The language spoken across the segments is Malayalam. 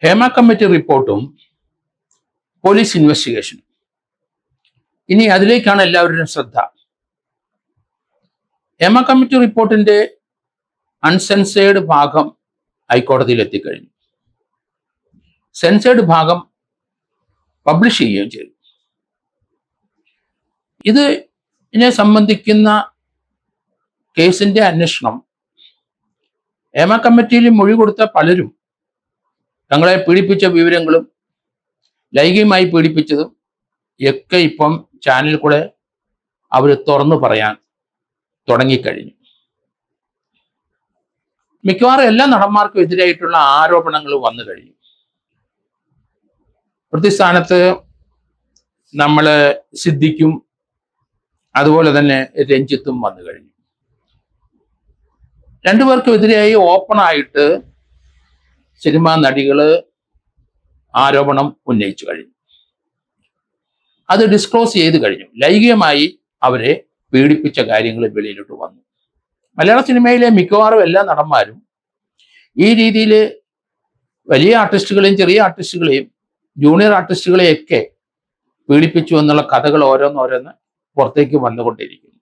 ഹേമ കമ്മിറ്റി റിപ്പോർട്ടും പോലീസ് ഇൻവെസ്റ്റിഗേഷനും. ഇനി അതിലേക്കാണ് എല്ലാവരുടെയും ശ്രദ്ധ. ഹേമ കമ്മിറ്റി റിപ്പോർട്ടിന്റെ അൺസെൻസേർഡ് ഭാഗം ഹൈക്കോടതിയിൽ എത്തിക്കഴിഞ്ഞു. സെൻസേർഡ് ഭാഗം പബ്ലിഷ് ചെയ്യുകയും ചെയ്തു. ഇതിനെ സംബന്ധിക്കുന്ന കേസിന്റെ അന്വേഷണം ഹേമ കമ്മിറ്റിയിൽ മൊഴി കൊടുത്ത പലരും തങ്ങളെ പീഡിപ്പിച്ച വിവരങ്ങളും ലൈംഗികമായി പീഡിപ്പിച്ചതും ഒക്കെ ഇപ്പം ചാനലിൽ കൂടെ അവർ തുറന്നു പറയാൻ തുടങ്ങിക്കഴിഞ്ഞു. മിക്കവാറും എല്ലാ നടന്മാർക്കും എതിരായിട്ടുള്ള ആരോപണങ്ങൾ വന്നു കഴിഞ്ഞു. പ്രതിസ്ഥാനത്ത് നമ്മൾ സിദ്ദിഖും അതുപോലെ തന്നെ രഞ്ജിത്തും വന്നു കഴിഞ്ഞു. രണ്ടുപേർക്കും എതിരായി ഓപ്പണായിട്ട് സിനിമാ നടികള് ആരോപണം ഉന്നയിച്ചു കഴിഞ്ഞു. അത് ഡിസ്ക്ലോസ് ചെയ്ത് കഴിഞ്ഞു. ലൈംഗികമായി അവരെ പീഡിപ്പിച്ച കാര്യങ്ങൾ വെളിയിലോട്ട് വന്നു. മലയാള സിനിമയിലെ മിക്കവാറും എല്ലാ നടന്മാരും ഈ രീതിയിൽ വലിയ ആർട്ടിസ്റ്റുകളെയും ചെറിയ ആർട്ടിസ്റ്റുകളെയും ജൂനിയർ ആർട്ടിസ്റ്റുകളെയൊക്കെ പീഡിപ്പിച്ചു എന്നുള്ള കഥകൾ ഓരോന്നോരോന്ന് പുറത്തേക്ക് വന്നുകൊണ്ടിരിക്കുന്നു.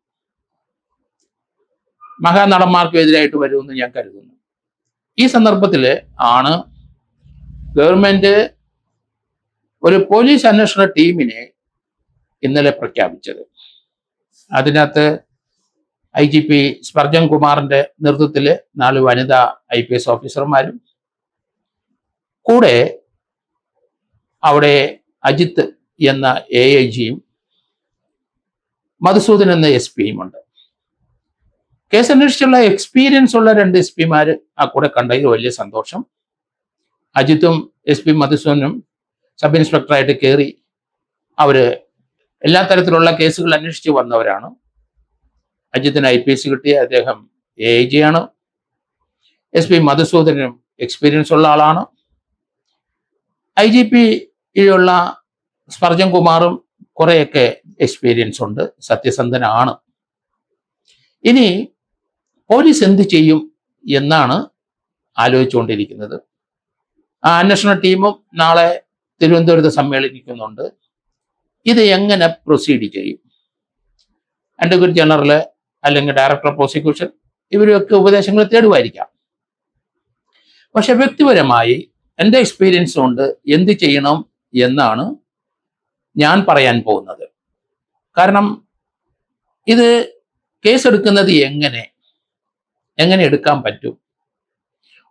മഹാനടന്മാർക്കും എതിരായിട്ട് വരുമെന്ന് ഞാൻ കരുതുന്നു. ഈ സന്ദർഭത്തിൽ ആണ് ഗവൺമെന്റ് ഒരു പോലീസ് അന്വേഷണ ടീമിനെ ഇന്നലെ പ്രഖ്യാപിച്ചത്. അതിനകത്ത് IGP സ്പർജൻ കുമാറിന്റെ നേതൃത്വത്തിൽ 4 വനിതാ IPS ഓഫീസർമാരും കൂടെ അവിടെ അജിത്ത് എന്ന AIGയും മധുസൂദൻ എന്ന SP ഉണ്ട്. കേസ് അന്വേഷിച്ചുള്ള എക്സ്പീരിയൻസ് ഉള്ള 2 SP ആ കൂടെ കണ്ടതിൽ വലിയ സന്തോഷം. അജിത്തും SP മധുസൂദനും സബ് ഇൻസ്പെക്ടറായിട്ട് കയറി അവര് എല്ലാ തരത്തിലുള്ള കേസുകൾ അന്വേഷിച്ച് വന്നവരാണ്. അജിത്തിന് IPS കിട്ടിയ അദ്ദേഹം AIG ആണ്. SP മധുസൂദനും എക്സ്പീരിയൻസ് ഉള്ള ആളാണ്. IGP-യിലുള്ള സ്പർജൻ കുമാറും കുറെയൊക്കെ എക്സ്പീരിയൻസ് ഉണ്ട്, സത്യസന്ധനാണ്. ഇനി പോലീസ് എന്ത് ചെയ്യും എന്നാണ് ആലോചിച്ചുകൊണ്ടിരിക്കുന്നത്. ആ അന്വേഷണ ടീമും നാളെ തിരുവനന്തപുരത്ത് സമ്മേളിക്കുന്നുണ്ട്. ഇത് എങ്ങനെ പ്രൊസീഡ് ചെയ്യും? അഡ്വക്കേറ്റ് ജനറൽ അല്ലെങ്കിൽ ഡയറക്ടർ ഓഫ് പ്രോസിക്യൂഷൻ ഇവരൊക്കെ ഉപദേശങ്ങൾ തേടുമായിരിക്കാം. പക്ഷെ വ്യക്തിപരമായി എൻ്റെ എക്സ്പീരിയൻസ് കൊണ്ട് എന്ത് ചെയ്യണം എന്നാണ് ഞാൻ പറയാൻ പോകുന്നത്. കാരണം ഇത് കേസെടുക്കുന്നത് എങ്ങനെ എടുക്കാൻ പറ്റും?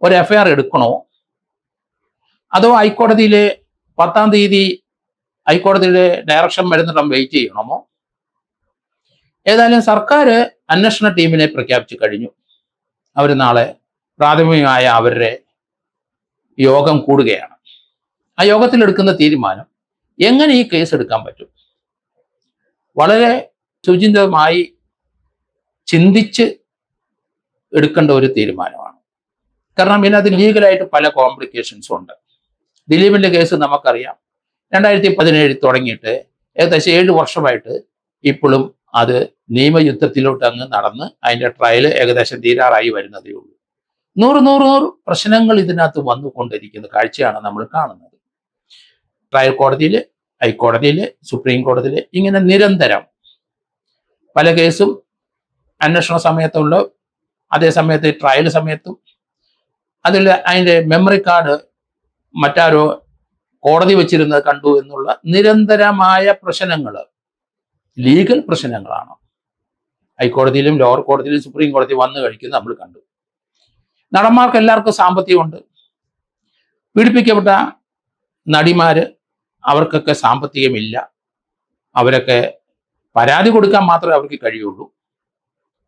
ഒരു FIR എടുക്കണോ, അതോ ഹൈക്കോടതിയിലെ 10-ാം തീയതി ഹൈക്കോടതിയുടെ ഡയറക്ഷൻ വരുന്നിടം വെയിറ്റ് ചെയ്യണമോ? ഏതായാലും സർക്കാർ അന്വേഷണ ടീമിനെ പ്രഖ്യാപിച്ചു കഴിഞ്ഞു. അവർ നാളെ പ്രാഥമികമായ അവരുടെ യോഗം കൂടുകയാണ്. ആ യോഗത്തിൽ എടുക്കുന്ന തീരുമാനം എങ്ങനെ ഈ കേസ് എടുക്കാൻ പറ്റും വളരെ സുചിന്തമായി ചിന്തിച്ച് എടുക്കേണ്ട ഒരു തീരുമാനമാണ്. കാരണം ഇതിനകത്ത് ലീഗലായിട്ട് പല കോംപ്ലിക്കേഷൻസും ഉണ്ട്. ദിലീപിന്റെ കേസ് നമുക്കറിയാം. 2017 തുടങ്ങിയിട്ട് ഏകദേശം 7 വർഷമായിട്ട് ഇപ്പോഴും അത് നിയമയുദ്ധത്തിലോട്ട് അങ്ങ് നടന്ന് അതിന്റെ ട്രയൽ ഏകദേശം തീരാറായി വരുന്നതേ ഉള്ളൂ. 100 പ്രശ്നങ്ങൾ ഇതിനകത്ത് വന്നുകൊണ്ടിരിക്കുന്ന കാഴ്ചയാണ് നമ്മൾ കാണുന്നത്. ട്രയൽ കോടതിയിൽ, ഹൈക്കോടതിയിൽ, സുപ്രീം കോടതിയിൽ ഇങ്ങനെ നിരന്തരം പല കേസും അന്വേഷണ സമയത്തുള്ള അതേ സമയത്ത് ട്രയൽ സമയത്തും അതിൽ അതിൻ്റെ മെമ്മറി കാർഡ് മറ്റാരോ കോടതി വെച്ചിരുന്നത് കണ്ടു എന്നുള്ള നിരന്തരമായ പ്രശ്നങ്ങൾ ലീഗൽ പ്രശ്നങ്ങളാണ് ഹൈക്കോടതിയിലും ലോവർ കോടതിയിലും സുപ്രീം കോടതി വന്നു കഴിക്കുന്നത് നമ്മൾ കണ്ടു. നടന്മാർക്ക് എല്ലാവർക്കും സാമ്പത്തികമുണ്ട്. പീഡിപ്പിക്കപ്പെട്ട നടിമാര് അവർക്കൊക്കെ സാമ്പത്തികമില്ല. അവരൊക്കെ പരാതി കൊടുക്കാൻ മാത്രമേ അവർക്ക് കഴിയുള്ളൂ.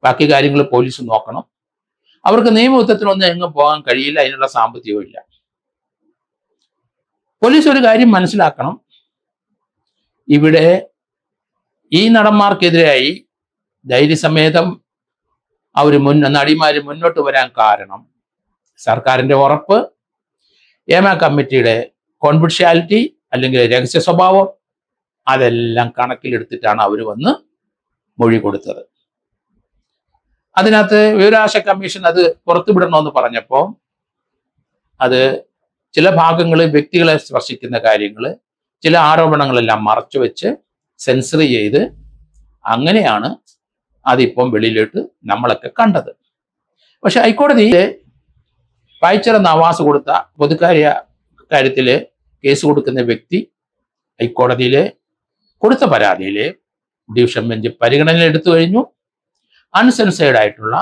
ബാക്കി കാര്യങ്ങൾ പോലീസ് നോക്കണം. അവർക്ക് നിയമയുദ്ധത്തിനൊന്നും എങ്ങും പോകാൻ കഴിയില്ല. അതിനുള്ള സാമ്പത്തികവും ഇല്ല. പോലീസ് ഒരു കാര്യം മനസ്സിലാക്കണം. ഇവിടെ ഈ നടന്മാർക്കെതിരായി ധൈര്യസമേതം നടിമാര് മുന്നോട്ട് വരാൻ കാരണം സർക്കാരിന്റെ ഉറപ്പ്, ഹേമ കമ്മിറ്റിയുടെ കോൺഫിഡൻഷ്യാലിറ്റി അല്ലെങ്കിൽ രഹസ്യ സ്വഭാവം, അതെല്ലാം കണക്കിലെടുത്തിട്ടാണ് അവർ വന്ന് മൊഴി കൊടുത്തത്. അതിനകത്ത് വിവരാവകാശ കമ്മീഷൻ അത് പുറത്തുവിടണമെന്ന് പറഞ്ഞപ്പോൾ അത് ചില ഭാഗങ്ങൾ വ്യക്തികളെ സ്പർശിക്കുന്ന കാര്യങ്ങൾ, ചില ആരോപണങ്ങളെല്ലാം മറച്ചു വെച്ച് സെൻസർ ചെയ്ത് അങ്ങനെയാണ് അതിപ്പം വെളിയിലോട്ട് നമ്മളൊക്കെ കണ്ടത്. പക്ഷെ ഹൈക്കോടതിയിലെ പായ്ച്ചിറ നവാസ് കൊടുത്ത പൊതുകാര്യ കാര്യത്തില് കേസ് കൊടുക്കുന്ന വ്യക്തി ഹൈക്കോടതിയിലെ കൊടുത്ത പരാതിയിലെ ഡിവിഷൻ ബെഞ്ച് പരിഗണന എടുത്തു കഴിഞ്ഞു. അൺസെൻസേർഡ് ആയിട്ടുള്ള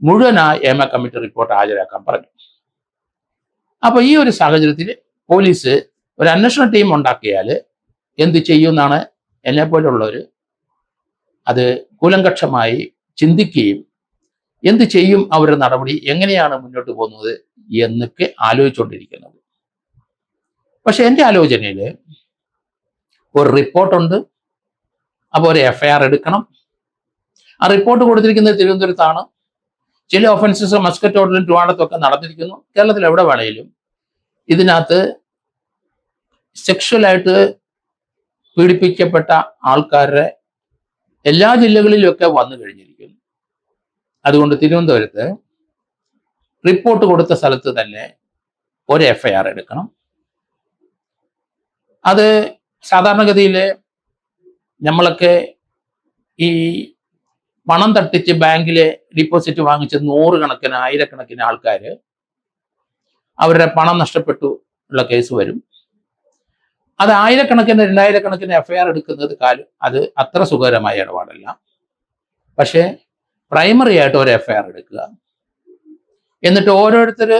മുഴുവൻ ഹേമ കമ്മിറ്റി റിപ്പോർട്ട് ഹാജരാക്കാൻ പറഞ്ഞു. അപ്പൊ ഈ ഒരു സാഹചര്യത്തിൽ പോലീസ് ഒരു അന്വേഷണ ടീം ഉണ്ടാക്കിയാൽ എന്ത് ചെയ്യുമെന്നാണ് എന്നെ പോലുള്ളവർ അത് കൂലങ്കക്ഷമായി ചിന്തിക്കുകയും എന്ത് ചെയ്യും അവരുടെ നടപടി എങ്ങനെയാണ് മുന്നോട്ട് പോകുന്നത് എന്നൊക്കെ ആലോചിച്ചുകൊണ്ടിരിക്കുന്നത്. പക്ഷെ എൻ്റെ ആലോചനയിൽ ഒരു റിപ്പോർട്ടുണ്ട്, അപ്പോൾ ഒരു FIR എടുക്കണം. ആ റിപ്പോർട്ട് കൊടുത്തിരിക്കുന്നത് തിരുവനന്തപുരത്താണ്. ചില ഒഫൻസസ് മസ്കറ്റോട്ടിലും ട്രിവാൻഡ്രത്തും നടന്നിരിക്കുന്നു. കേരളത്തിൽ എവിടെ വേണേലും ഇതിനകത്ത് സെക്ഷലായിട്ട് പീഡിപ്പിക്കപ്പെട്ട ആൾക്കാരുടെ എല്ലാ ജില്ലകളിലുമൊക്കെ വന്നു കഴിഞ്ഞിരിക്കുന്നു. അതുകൊണ്ട് തിരുവനന്തപുരത്ത് റിപ്പോർട്ട് കൊടുത്ത സ്ഥലത്ത് തന്നെ ഒരു FIR എടുക്കണം. അത് സാധാരണഗതിയിൽ നമ്മളൊക്കെ ഈ പണം തട്ടിച്ച് ബാങ്കിലെ ഡിപ്പോസിറ്റ് വാങ്ങിച്ച് 100 കണക്കിന് 1000 ആൾക്കാർ അവരുടെ പണം നഷ്ടപ്പെട്ടു ഉള്ള കേസ് വരും. അത് 1000 2000 FIR എടുക്കുന്നത് അത് അത്ര സുഖകരമായ ഇടപാടല്ല. പക്ഷേ പ്രൈമറി ആയിട്ട് ഒരു FIR എടുക്കുക, എന്നിട്ട് ഓരോരുത്തർ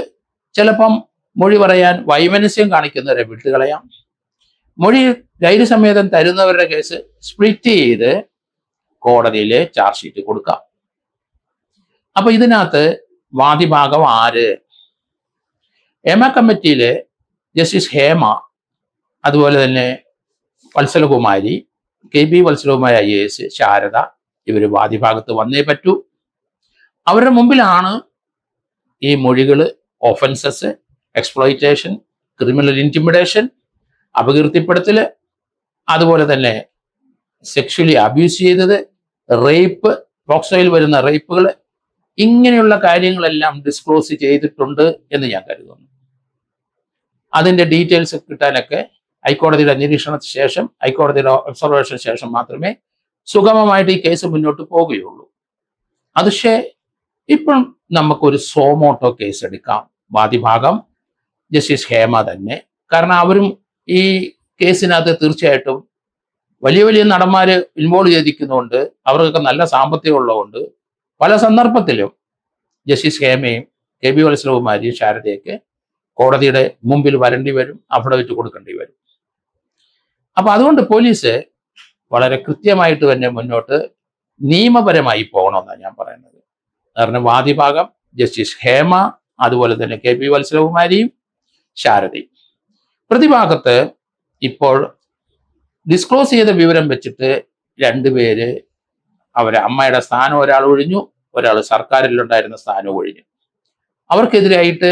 ചിലപ്പം മൊഴി പറയാൻ വൈമനസ്യം കാണിക്കുന്നവരെ വിട്ടുകളയാം. മൊഴി ധൈര്യസമേതം തരുന്നവരുടെ കേസ് സ്പ്ലിറ്റ് ചെയ്ത് കോടതിയിൽ ചാർജ് ഷീറ്റ് കൊടുക്കാം. അപ്പൊ ഇതിനകത്ത് വാദിഭാഗം ആര്? ഹേമ കമ്മിറ്റിയിലെ ജസ്റ്റിസ് ഹേമ, അതുപോലെ തന്നെ വത്സലകുമാരി, KB വത്സലകുമാരി IAS, ശാരദ, ഇവർ വാദിഭാഗത്ത് വന്നേ പറ്റൂ. അവരുടെ മുമ്പിലാണ് ഈ മൊഴികൾ, ഒഫൻസസ്, എക്സ്പ്ലോയിറ്റേഷൻ, ക്രിമിനൽ ഇൻറ്റിമിഡേഷൻ, അപകീർത്തിപ്പെടുത്തല്, അതുപോലെ തന്നെ സെക്ഷലി അബ്യൂസ് ചെയ്തത്, റേപ്പ്, പോക്സോയിൽ വരുന്ന റേപ്പുകൾ, ഇങ്ങനെയുള്ള കാര്യങ്ങളെല്ലാം ഡിസ്ക്ലോസ് ചെയ്തിട്ടുണ്ട് എന്ന് ഞാൻ കരുതുന്നു. അതിൻ്റെ ഡീറ്റെയിൽസ് കിട്ടാനൊക്കെ ഹൈക്കോടതിയുടെ നിരീക്ഷണത്തിന് ശേഷം, ഹൈക്കോടതിയുടെ ഒബ്സർവേഷന് ശേഷം മാത്രമേ സുഗമമായിട്ട് ഈ കേസ് മുന്നോട്ട് പോവുകയുള്ളൂ. അത് ഇപ്പം നമുക്കൊരു സോമോട്ടോ കേസ് എടുക്കാം. വാദിഭാഗം ജസ്റ്റിസ് ഹേമ തന്നെ. കാരണം അവരും ഈ കേസിനകത്ത് തീർച്ചയായിട്ടും വലിയ വലിയ നടന്മാർ ഇൻവോൾവ് ചെയ്തിരിക്കുന്നതുകൊണ്ട്, അവർക്കൊക്കെ നല്ല സാമ്പത്തികം ഉള്ളതുകൊണ്ട് പല സന്ദർഭത്തിലും ജസ്റ്റിസ് ഹേമയും KB വത്സലകുമാരിയും ശാരദയൊക്കെ കോടതിയുടെ മുമ്പിൽ വരേണ്ടി വരും, അഫിഡവിറ്റ് കൊടുക്കേണ്ടി വരും. അപ്പൊ അതുകൊണ്ട് പോലീസ് വളരെ കൃത്യമായിട്ട് തന്നെ മുന്നോട്ട് നിയമപരമായി പോകണമെന്നാണ് ഞാൻ പറയുന്നത്. കാരണം വാദിഭാഗം ജസ്റ്റിസ് ഹേമ, അതുപോലെ തന്നെ KB വത്സലകുമാരിയും ശാരദയും. പ്രതിഭാഗത്ത് ഇപ്പോൾ ഡിസ്ക്ലോസ് ചെയ്ത വിവരം വെച്ചിട്ട് 2 പേര് അവരെ അമ്മയുടെ സ്ഥാനം ഒരാൾ ഒഴിഞ്ഞു, ഒരാൾ സർക്കാരിലുണ്ടായിരുന്ന സ്ഥാനം ഒഴിഞ്ഞു. അവർക്കെതിരായിട്ട്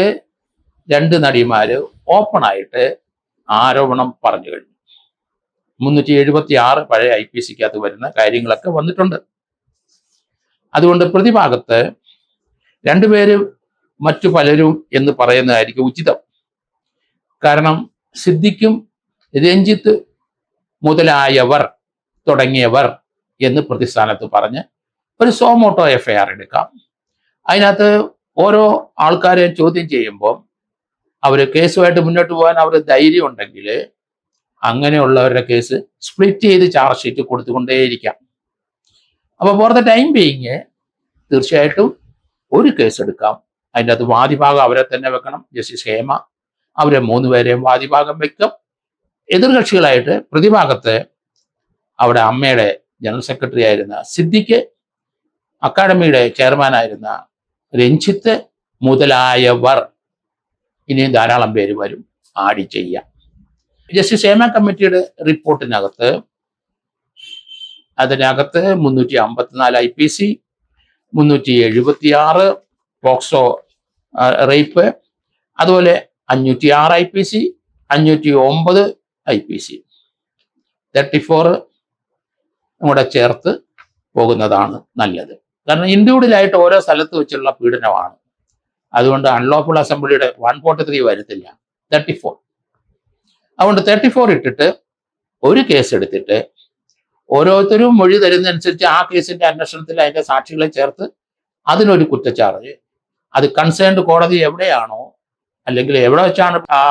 2 നടിമാര് ഓപ്പണായിട്ട് ആരോപണം പറഞ്ഞു കഴിഞ്ഞു. 376 പഴയ IPCക്കകത്ത് വരുന്ന കാര്യങ്ങളൊക്കെ വന്നിട്ടുണ്ട്. അതുകൊണ്ട് പ്രതിഭാഗത്ത് 2 പേര് മറ്റു പലരും എന്ന് പറയുന്നതായിരിക്കും ഉചിതം. കാരണം സിദ്ദിഖും രഞ്ജിത്ത് മുതലായവർ തുടങ്ങിയവർ എന്ന് പ്രതിസ്ഥാനത്ത് പറഞ്ഞ് ഒരു സോമോട്ടോ FIR എടുക്കാം. അതിനകത്ത് ഓരോ ആൾക്കാരെ ചോദ്യം ചെയ്യുമ്പോൾ അവർ കേസുമായിട്ട് മുന്നോട്ട് പോകാൻ അവർ ധൈര്യം ഉണ്ടെങ്കിൽ അങ്ങനെയുള്ളവരുടെ കേസ് സ്പ്ലിറ്റ് ചെയ്ത് ചാർജ് ഷീറ്റ് കൊടുത്തുകൊണ്ടേയിരിക്കാം. അപ്പോൾ ഫോർ ദ ടൈം ബീയിങ് തീർച്ചയായിട്ടും ഒരു കേസ് എടുക്കാം. അതിൻ്റെ അത് വാദിഭാഗം അവരെ തന്നെ വെക്കണം. ജസ്റ്റിസ് ഹേമ അവരെ 3 പേരെയും വാദിഭാഗം വെക്കും. എതിർകക്ഷികളായിട്ട് പ്രതിഭാഗത്ത് അവിടെ അമ്മയുടെ ജനറൽ സെക്രട്ടറി ആയിരുന്ന സിദ്ദിഖ്, അക്കാഡമിയുടെ ചെയർമാനായിരുന്ന രഞ്ജിത്ത് മുതലായവർ, ഇനിയും ധാരാളം പേര് വരും, ആഡ് ചെയ്യാം. ജസ്റ്റിസ് ഹേമ കമ്മിറ്റിയുടെ റിപ്പോർട്ടിനകത്ത് 354 IPC, 376 പോക്സോ റേപ്പ്, അതുപോലെ 506 IPC, 509 IPC, 34 കൂടെ ചേർത്ത് പോകുന്നതാണ് നല്ലത്. കാരണം ഇൻഡിവിജ്വലായിട്ട് ഓരോ സ്ഥലത്ത് വെച്ചുള്ള പീഡനമാണ്. അതുകൊണ്ട് അൺലോഫുൾ അസംബ്ലിയുടെ 143 വരത്തില്ല. 34. അതുകൊണ്ട് 34 ഇട്ടിട്ട് ഒരു കേസ് എടുത്തിട്ട് ഓരോരുത്തരും മൊഴി തരുന്നതനുസരിച്ച് ആ കേസിന്റെ അന്വേഷണത്തിൽ അതിന്റെ സാക്ഷികളെ ചേർത്ത് അതിനൊരു കുറ്റച്ചാർജ്, അത് കൺസേൺഡ് കോടതി എവിടെയാണോ അല്ലെങ്കിൽ എവിടെ വെച്ചാണ് ആ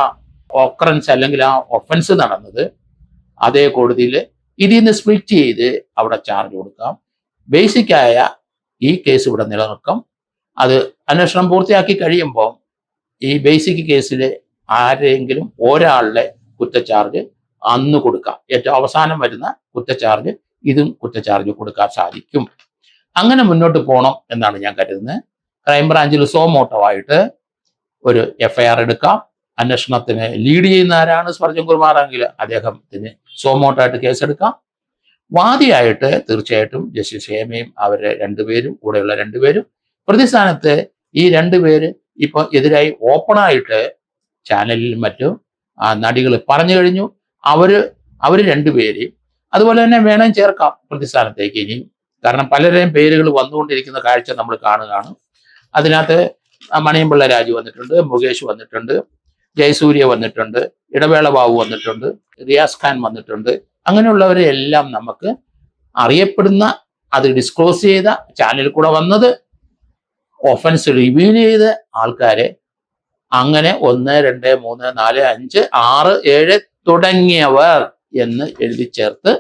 ഒക്കറൻസ് അല്ലെങ്കിൽ ആ ഒഫൻസ് നടന്നത് അതേ കോടതിയിൽ ഇതിൽ നിന്ന് സ്പ്ലിറ്റ് ചെയ്ത് അവിടെ ചാർജ് കൊടുക്കാം. ബേസിക്കായ ഈ കേസ് ഇവിടെ നിലനിൽക്കും. അത് അന്വേഷണം പൂർത്തിയാക്കി കഴിയുമ്പോൾ ഈ ബേസിക് കേസിൽ ആരെങ്കിലും ഒരാളുടെ കുറ്റച്ചാർജ് അന്ന് കൊടുക്കാം. ഏറ്റവും അവസാനം വരുന്ന കുറ്റച്ചാർജ് ഇതും കുറ്റച്ചാർജ് കൊടുക്കാൻ സാധിക്കും. അങ്ങനെ മുന്നോട്ട് പോകണം എന്നാണ് ഞാൻ കരുതുന്നത്. ക്രൈംബ്രാഞ്ചിൽ സോമോട്ടമായിട്ട് ഒരു FIR എടുക്കാം. അന്വേഷണത്തിന് ലീഡ് ചെയ്യുന്ന ആരാണ് സ്പർജൻ കുമാറാണെങ്കിൽ അദ്ദേഹത്തിന് സോമോട്ടമായിട്ട് കേസെടുക്കാം. വാദിയായിട്ട് തീർച്ചയായിട്ടും ജസ്റ്റിസ് ഹേമയും അവരുടെ രണ്ടുപേരും കൂടെയുള്ള രണ്ടുപേരും, പ്രതിസ്ഥാനത്ത് ഈ രണ്ടുപേര് ഇപ്പൊ എതിരായി ഓപ്പണായിട്ട് ചാനലിലും മറ്റും നടികൾ പറഞ്ഞു കഴിഞ്ഞു. അവര് രണ്ടുപേരെയും അതുപോലെ തന്നെ വേണം ചേർക്കാം പ്രതിസ്ഥാനത്തേക്ക് ഇനിയും. കാരണം പലരുടെയും പേരുകൾ വന്നുകൊണ്ടിരിക്കുന്ന കാഴ്ച നമ്മൾ കാണുകയാണ്. അതിനകത്ത് മണിയമ്പിള്ള രാജു വന്നിട്ടുണ്ട്, മുകേഷ് വന്നിട്ടുണ്ട്, ജയസൂര്യ വന്നിട്ടുണ്ട്, ഇടവേള ബാബു വന്നിട്ടുണ്ട്, റിയാസ് ഖാൻ വന്നിട്ടുണ്ട്. അങ്ങനെയുള്ളവരെ എല്ലാം നമുക്ക് അറിയപ്പെടുന്ന, അത് ഡിസ്ക്ലോസ് ചെയ്ത, ചാനലിൽ കൂടെ വന്നത്, ഒഫൻസ് റിവീൽ ചെയ്ത ആൾക്കാരെ അങ്ങനെ 1, 2, 3, 4, 5, 6, 7 തുടങ്ങിയവർ എന്ന് എഴുതി ചേർത്ത്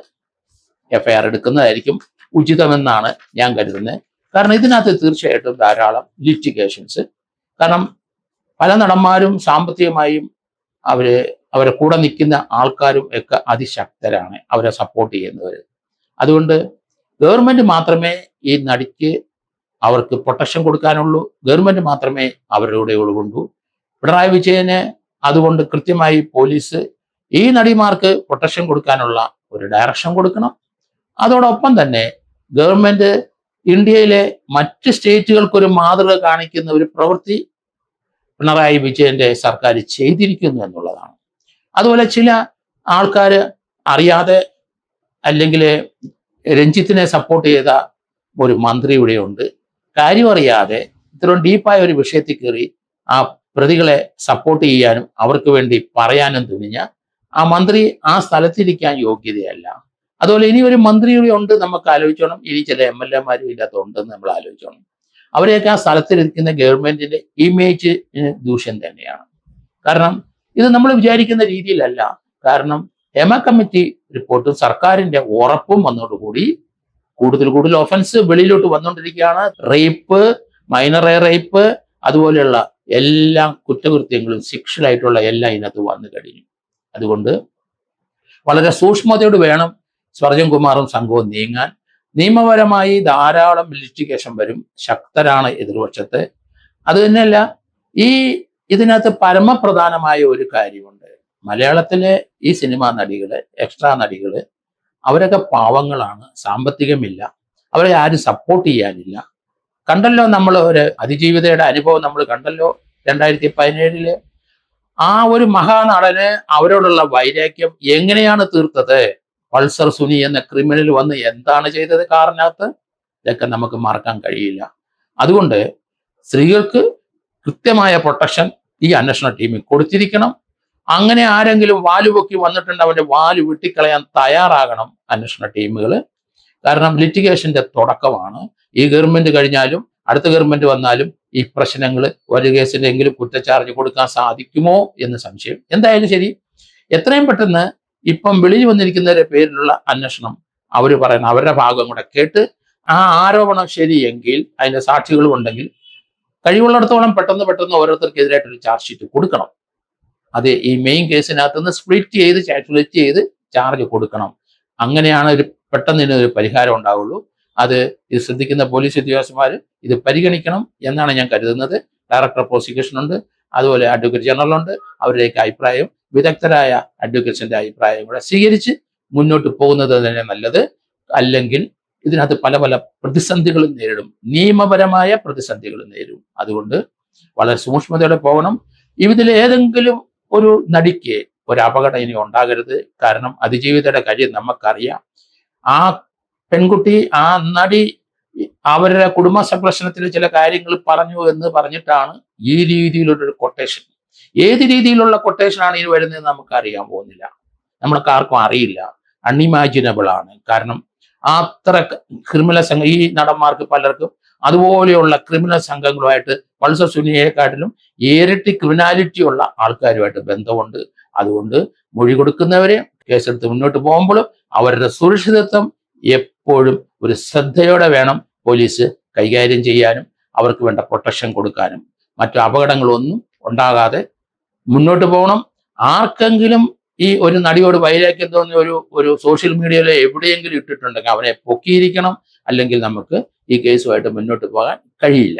FIR എടുക്കുന്നതായിരിക്കും ഉചിതമെന്നാണ് ഞാൻ കരുതുന്നത്. കാരണം ഇതിനകത്ത് തീർച്ചയായിട്ടും ധാരാളം ലിറ്റിഗേഷൻസ്, കാരണം പല നടന്മാരും സാമ്പത്തികമായും അവരെ കൂടെ നിൽക്കുന്ന ആൾക്കാരും ഒക്കെ അതിശക്തരാണ്, അവരെ സപ്പോർട്ട് ചെയ്യുന്നവർ. അതുകൊണ്ട് ഗവൺമെന്റ് മാത്രമേ ഈ നടിക്ക് അവർക്ക് പ്രൊട്ടക്ഷൻ കൊടുക്കാനുള്ളൂ, ഗവൺമെന്റ് മാത്രമേ അവരുടെ കൂടെ ഉള്ളൂ. പിണറായി വിജയന് അതുകൊണ്ട് കൃത്യമായി പോലീസ് ഈ നടിമാർക്ക് പ്രൊട്ടക്ഷൻ കൊടുക്കാനുള്ള ഒരു ഡയറക്ഷൻ കൊടുക്കണം. അതോടൊപ്പം തന്നെ ഗവൺമെന്റ് ഇന്ത്യയിലെ മറ്റ് സ്റ്റേറ്റുകൾക്കൊരു മാതൃക കാണിക്കുന്ന ഒരു പ്രവൃത്തി പിണറായി വിജയന്റെ സർക്കാർ ചെയ്തിരിക്കുന്നു എന്നുള്ളതാണ്. അതുപോലെ ചില ആൾക്കാർ അറിയാതെ അല്ലെങ്കിൽ രഞ്ജിത്തിനെ സപ്പോർട്ട് ചെയ്ത ഒരു മന്ത്രി ഇവിടെയുണ്ട്. കാര്യം അറിയാതെ ഇത്രയും ഡീപ്പായ ഒരു വിഷയത്തിൽ കയറി ആ പ്രതികളെ സപ്പോർട്ട് ചെയ്യാനും അവർക്ക് വേണ്ടി പറയാനും തുനിഞ്ഞ ആ മന്ത്രി ആ സ്ഥലത്തിരിക്കാൻ യോഗ്യതയല്ല. അതുപോലെ ഇനി ഒരു മന്ത്രി കൂടി ഉണ്ട്, നമുക്ക് ആലോചിച്ചോണം. ഇനി ചില MLA-മാരും ഇതിനകത്തുണ്ടെന്ന് നമ്മൾ ആലോചിച്ചോണം. അവരെയൊക്കെ ആ സ്ഥലത്തിരിക്കുന്ന ഗവൺമെന്റിന്റെ ഇമേജ് ദൂഷ്യം തന്നെയാണ്. കാരണം ഇത് നമ്മൾ വിചാരിക്കുന്ന രീതിയിലല്ല. കാരണം ഹേമ കമ്മിറ്റി റിപ്പോർട്ടും സർക്കാരിന്റെ ഉറപ്പും വന്നതോടുകൂടി കൂടുതൽ ഒഫൻസ് വെളിയിലോട്ട് വന്നുകൊണ്ടിരിക്കുകയാണ്. റേപ്പ്, മൈനർ റേപ്പ്, അതുപോലെയുള്ള എല്ലാ കുറ്റകൃത്യങ്ങളും ശിക്ഷയിലായിട്ടുള്ള എല്ലാം ഇതിനകത്ത് വന്നു കഴിഞ്ഞു. അതുകൊണ്ട് വളരെ സൂക്ഷ്മതയോട് വേണം സ്പർജൻ കുമാറും സംഘവും നീങ്ങാൻ. നിയമപരമായി ധാരാളം ലിറ്റിഗേഷൻ വരും, ശക്തരാണ് എതിർപക്ഷത്ത്. അത് തന്നെയല്ല, ഇതിനകത്ത് പരമപ്രധാനമായ ഒരു കാര്യമുണ്ട്. മലയാളത്തിലെ ഈ സിനിമാ നടികള്, എക്സ്ട്രാ നടികള്, അവരൊക്കെ പാവങ്ങളാണ്, സാമ്പത്തികമില്ല, അവരെ ആരും സപ്പോർട്ട് ചെയ്യാനില്ല. കണ്ടല്ലോ നമ്മൾ ഒരു അതിജീവിതയുടെ അനുഭവം നമ്മൾ കണ്ടല്ലോ 2017 ആ ഒരു മഹാനടന് അവരോടുള്ള വൈരാഗ്യം എങ്ങനെയാണ് തീർത്തത്. പൾസർ സുനി എന്ന ക്രിമിനൽ വന്ന് എന്താണ് ചെയ്തത് കാറിനകത്ത്, ഇതൊക്കെ നമുക്ക് മറക്കാൻ കഴിയില്ല. അതുകൊണ്ട് സ്ത്രീകൾക്ക് കൃത്യമായ പ്രൊട്ടക്ഷൻ ഈ അന്വേഷണ ടീമിൽ കൊടുത്തിരിക്കണം. അങ്ങനെ ആരെങ്കിലും വാലുപൊക്കി വന്നിട്ടുണ്ട് അവന്റെ വാല് വെട്ടിക്കളയാൻ തയ്യാറാകണം അന്വേഷണ ടീമുകൾ. കാരണം ലിറ്റിഗേഷന്റെ തുടക്കമാണ്. ഈ ഗവൺമെന്റ് കഴിഞ്ഞാലും അടുത്ത ഗവൺമെന്റ് വന്നാലും ഈ പ്രശ്നങ്ങൾ ഒരു കേസിലെങ്കിലും കുറ്റച്ചാർജ് കൊടുക്കാൻ സാധിക്കുമോ എന്ന് സംശയം. എന്തായാലും ശരി, എത്രയും പെട്ടെന്ന് ഇപ്പം വെളിയിൽ വന്നിരിക്കുന്നവരുടെ പേരിലുള്ള അന്വേഷണം അവർ പറയുന്ന അവരുടെ ഭാഗം കൂടെ കേട്ട് ആ ആരോപണം ശരിയെങ്കിൽ അതിന്റെ സാക്ഷികളും ഉണ്ടെങ്കിൽ കഴിവുള്ളിടത്തോളം പെട്ടെന്ന് ഓരോരുത്തർക്കെതിരായിട്ടൊരു ചാർജ് ഷീറ്റ് കൊടുക്കണം. അത് ഈ മെയിൻ കേസിനകത്ത് നിന്ന് സ്പ്ലിറ്റ് ചെയ്ത് ചാർജ് കൊടുക്കണം. അങ്ങനെയാണ് പെട്ടെന്ന് ഇതിനൊരു പരിഹാരം ഉണ്ടാവുള്ളൂ. അത് ഇത് ശ്രദ്ധിക്കുന്ന പോലീസ് ഉദ്യോഗസ്ഥന്മാർ ഇത് പരിഗണിക്കണം എന്നാണ് ഞാൻ കരുതുന്നത്. ഡയറക്ടർ ഓഫ് പ്രോസിക്യൂഷൻ ഉണ്ട്, അതുപോലെ അഡ്വക്കേറ്റ് ജനറൽ ഉണ്ട്. അവരുടെയൊക്കെ അഭിപ്രായം, വിദഗ്ധരായ അഡ്വക്കേറ്റ്സിന്റെ അഭിപ്രായം കൂടെ സ്വീകരിച്ച് മുന്നോട്ട് പോകുന്നത് തന്നെ നല്ലത്. അല്ലെങ്കിൽ ഇതിനകത്ത് പല പ്രതിസന്ധികളും നേരിടും, നിയമപരമായ പ്രതിസന്ധികളും നേരിടും. അതുകൊണ്ട് വളരെ സൂക്ഷ്മതയോടെ പോകണം. ഇതിൽ ഏതെങ്കിലും ഒരു നടിക്ക് ഒരു അപകടം ഇനി ഉണ്ടാകരുത്. കാരണം അതിജീവിതയുടെ കാര്യം നമുക്കറിയാം. ആ പെൺകുട്ടി, ആ നടി അവരുടെ കുടുംബ സംരക്ഷണത്തിൽ ചില കാര്യങ്ങൾ പറഞ്ഞു എന്ന് പറഞ്ഞിട്ടാണ് ഈ രീതിയിലൊരു കൊട്ടേഷൻ. ഏത് രീതിയിലുള്ള കൊട്ടേഷനാണ് ഇനി വരുന്നതെന്ന് നമുക്ക് അറിയാൻ പോകുന്നില്ല, നമ്മൾക്ക് ആർക്കും അറിയില്ല. അൺഇമാജിനബിൾ ആണ്. കാരണം അത്ര ക്രിമിനൽ സംഘം, ഈ നടന്മാർക്ക് പലർക്കും അതുപോലെയുള്ള ക്രിമിനൽ സംഘങ്ങളുമായിട്ട് പൾസർ സുനിയെക്കാട്ടിലും ഇരട്ടി ക്രിമിനാലിറ്റി ഉള്ള ആൾക്കാരുമായിട്ട് ബന്ധമുണ്ട്. അതുകൊണ്ട് മൊഴി കൊടുക്കുന്നവരെ കേസെടുത്ത് മുന്നോട്ട് പോകുമ്പോഴും അവരുടെ സുരക്ഷിതത്വം എപ്പോഴും ഒരു ശ്രദ്ധയോടെ വേണം പോലീസ് കൈകാര്യം ചെയ്യാനും അവർക്ക് വേണ്ട പ്രൊട്ടക്ഷൻ കൊടുക്കാനും. മറ്റു അപകടങ്ങളൊന്നും ഉണ്ടാകാതെ മുന്നോട്ട് പോകണം. ആർക്കെങ്കിലും ഈ ഒരു നടിയോട് വൈരാഗ്യം തോന്നിയ ഒരു സോഷ്യൽ മീഡിയയിലോ എവിടെയെങ്കിലും ഇട്ടിട്ടുണ്ടെങ്കിൽ അവനെ പൊക്കിയിരിക്കണം. അല്ലെങ്കിൽ നമുക്ക് ഈ കേസുമായിട്ട് മുന്നോട്ട് പോകാൻ കഴിയില്ല.